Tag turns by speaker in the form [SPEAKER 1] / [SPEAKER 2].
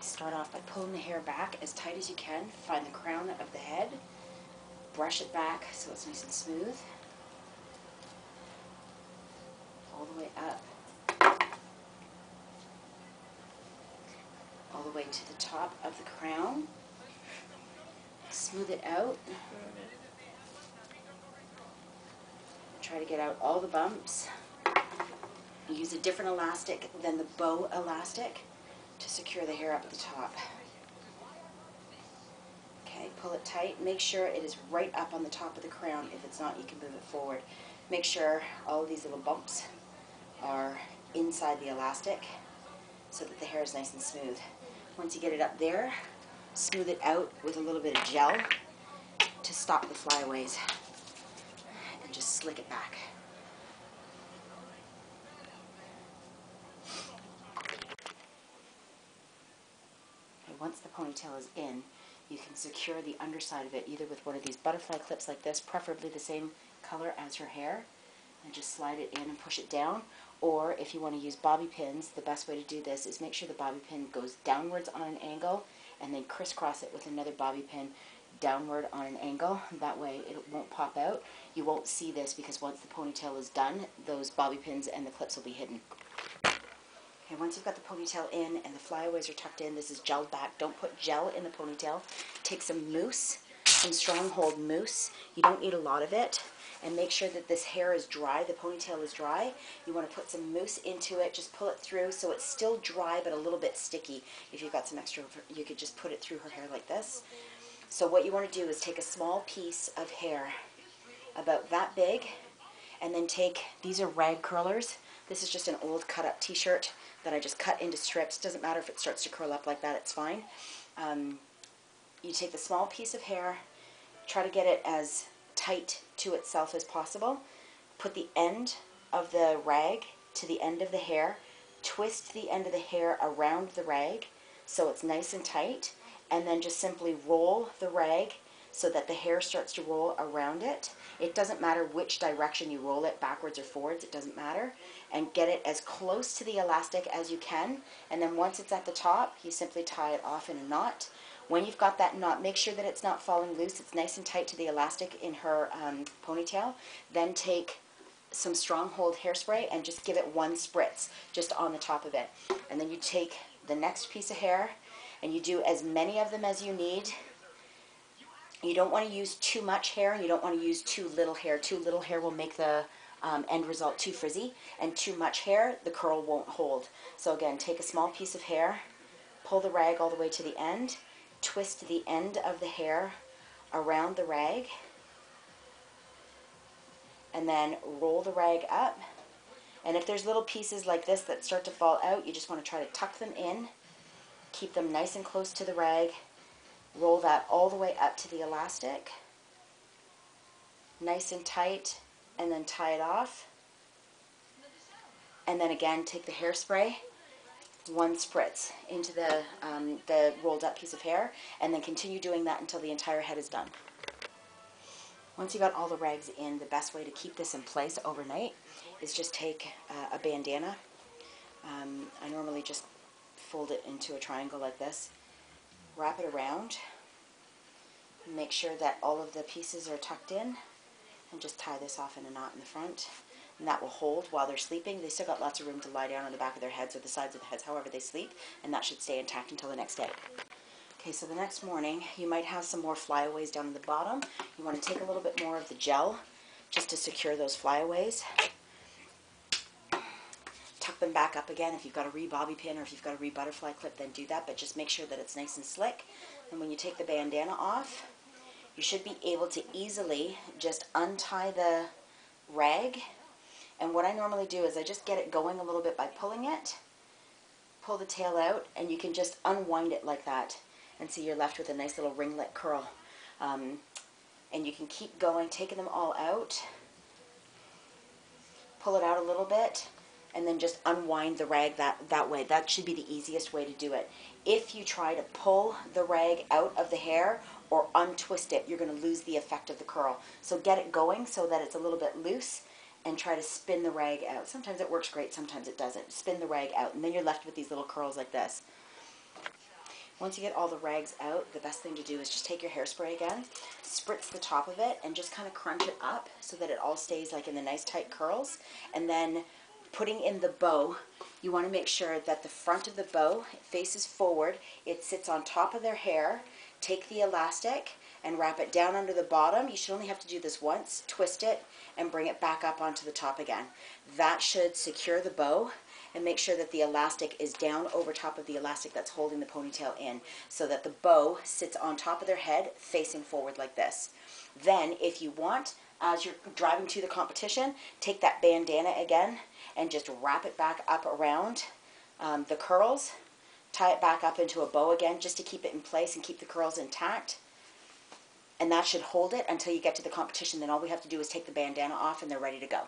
[SPEAKER 1] Start off by pulling the hair back as tight as you can. Find the crown of the head. Brush it back so it's nice and smooth. All the way up. All the way to the top of the crown. Smooth it out. Try to get out all the bumps. Use a different elastic than the bow elastic to secure the hair up at the top. Okay, pull it tight. Make sure it is right up on the top of the crown. If it's not, you can move it forward. Make sure all of these little bumps are inside the elastic so that the hair is nice and smooth. Once you get it up there, smooth it out with a little bit of gel to stop the flyaways and just slick it back. Once the ponytail is in, you can secure the underside of it either with one of these butterfly clips like this, preferably the same color as her hair, and just slide it in and push it down. Or if you want to use bobby pins, the best way to do this is make sure the bobby pin goes downwards on an angle and then crisscross it with another bobby pin downward on an angle. That way it won't pop out. You won't see this because once the ponytail is done, those bobby pins and the clips will be hidden. Okay, once you've got the ponytail in and the flyaways are tucked in, this is gelled back. Don't put gel in the ponytail. Take some mousse, some Stronghold mousse. You don't need a lot of it. And make sure that this hair is dry, the ponytail is dry. You want to put some mousse into it, just pull it through so it's still dry but a little bit sticky. If you've got some extra, you could just put it through her hair like this. So what you want to do is take a small piece of hair, about that big, and then take, these are rag curlers. This is just an old cut up t-shirt that I just cut into strips. Doesn't matter if it starts to curl up like that, it's fine. You take the small piece of hair, try to get it as tight to itself as possible. Put the end of the rag to the end of the hair. Twist the end of the hair around the rag so it's nice and tight. And then just simply roll the rag so that the hair starts to roll around it. It doesn't matter which direction you roll it, backwards or forwards, it doesn't matter. And get it as close to the elastic as you can. And then once it's at the top, you simply tie it off in a knot. When you've got that knot, make sure that it's not falling loose. It's nice and tight to the elastic in her ponytail. Then take some Stronghold hairspray and just give it one spritz just on the top of it. And then you take the next piece of hair and you do as many of them as you need. You don't want to use too much hair and you don't want to use too little hair. Too little hair will make the end result too frizzy, and too much hair, the curl won't hold. So again, take a small piece of hair, pull the rag all the way to the end, twist the end of the hair around the rag, and then roll the rag up. And if there's little pieces like this that start to fall out, you just want to try to tuck them in, keep them nice and close to the rag, roll that all the way up to the elastic, nice and tight, and then tie it off. And then again, take the hairspray, one spritz into the rolled up piece of hair, and then continue doing that until the entire head is done. Once you got all the rags in, the best way to keep this in place overnight is just take a bandana. I normally just fold it into a triangle like this, wrap it around, make sure that all of the pieces are tucked in, and just tie this off in a knot in the front. And that will hold while they're sleeping. They still got lots of room to lie down on the back of their heads or the sides of the heads, however they sleep, and that should stay intact until the next day. Okay, so the next morning, you might have some more flyaways down at the bottom. You want to take a little bit more of the gel just to secure those flyaways. Tuck them back up again. If you've got a re-bobby pin or if you've got a re-butterfly clip, then do that, but just make sure that it's nice and slick. And when you take the bandana off, you should be able to easily just untie the rag. And what I normally do is I just get it going a little bit by pulling it, pull the tail out, and you can just unwind it like that. And see, you're left with a nice little ringlet curl. And you can keep going, taking them all out, pull it out a little bit, and then just unwind the rag that way. That should be the easiest way to do it. If you try to pull the rag out of the hair or untwist it, you're going to lose the effect of the curl. So get it going so that it's a little bit loose, and try to spin the rag out. Sometimes it works great, sometimes it doesn't. Spin the rag out, and then you're left with these little curls like this. Once you get all the rags out, the best thing to do is just take your hairspray again, spritz the top of it, and just kind of crunch it up so that it all stays like in the nice tight curls. And then putting in the bow, you want to make sure that the front of the bow faces forward, it sits on top of their hair. Take the elastic and wrap it down under the bottom. You should only have to do this once, twist it, and bring it back up onto the top again. That should secure the bow and make sure that the elastic is down over top of the elastic that's holding the ponytail in, so that the bow sits on top of their head facing forward like this. Then, if you want, as you're driving to the competition, take that bandana again and just wrap it back up around the curls, tie it back up into a bow again just to keep it in place and keep the curls intact. And that should hold it until you get to the competition. Then all we have to do is take the bandana off and they're ready to go.